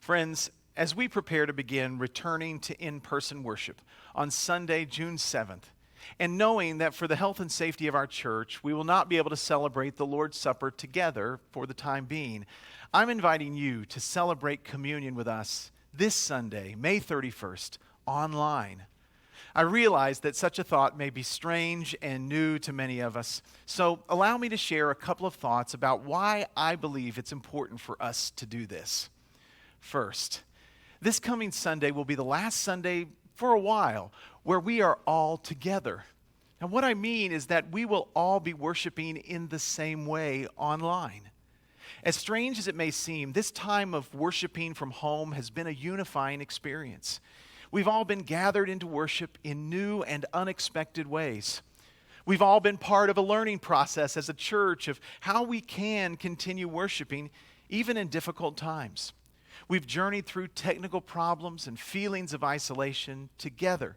Friends, as we prepare to begin returning to in-person worship on Sunday, June 7th, and knowing that for the health and safety of our church, we will not be able to celebrate the Lord's Supper together for the time being, I'm inviting you to celebrate communion with us this Sunday, May 31st, online. I realize that such a thought may be strange and new to many of us, so allow me to share a couple of thoughts about why I believe it's important for us to do this. First, this coming Sunday will be the last Sunday for a while where we are all together. Now, what I mean is that we will all be worshiping in the same way online. As strange as it may seem, this time of worshiping from home has been a unifying experience. We've all been gathered into worship in new and unexpected ways. We've all been part of a learning process as a church of how we can continue worshiping even in difficult times. We've journeyed through technical problems and feelings of isolation together.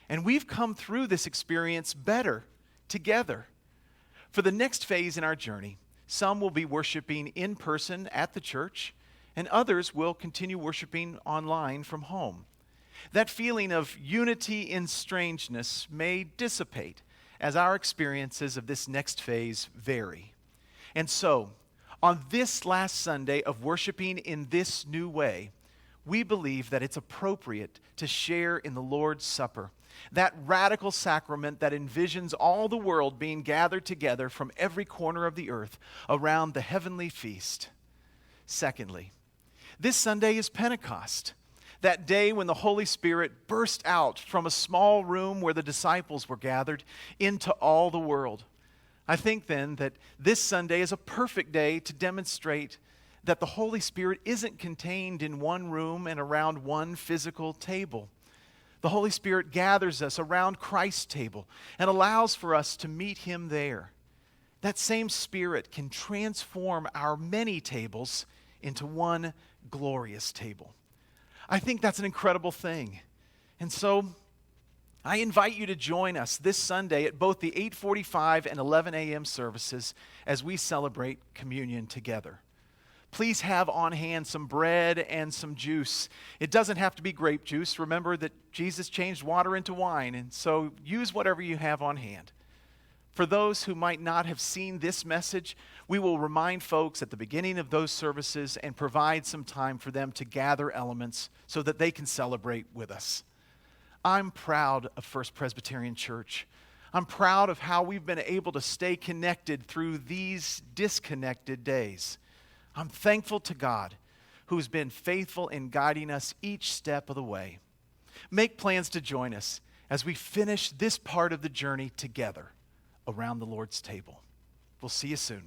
And we've come through this experience better together. For the next phase in our journey, some will be worshiping in person at the church, and others will continue worshiping online from home. That feeling of unity in strangeness may dissipate as our experiences of this next phase vary. And so, on this last Sunday of worshiping in this new way, we believe that it's appropriate to share in the Lord's Supper, that radical sacrament that envisions all the world being gathered together from every corner of the earth around the heavenly feast. Secondly, this Sunday is Pentecost, that day when the Holy Spirit burst out from a small room where the disciples were gathered into all the world. I think then that this Sunday is a perfect day to demonstrate that the Holy Spirit isn't contained in one room and around one physical table. The Holy Spirit gathers us around Christ's table and allows for us to meet Him there. That same Spirit can transform our many tables into one glorious table. I think that's an incredible thing. And so I invite you to join us this Sunday at both the 8:45 and 11 a.m. services as we celebrate communion together. Please have on hand some bread and some juice. It doesn't have to be grape juice. Remember that Jesus changed water into wine, and so use whatever you have on hand. For those who might not have seen this message, we will remind folks at the beginning of those services and provide some time for them to gather elements so that they can celebrate with us. I'm proud of First Presbyterian Church. I'm proud of how we've been able to stay connected through these disconnected days. I'm thankful to God, who's been faithful in guiding us each step of the way. Make plans to join us as we finish this part of the journey together around the Lord's table. We'll see you soon.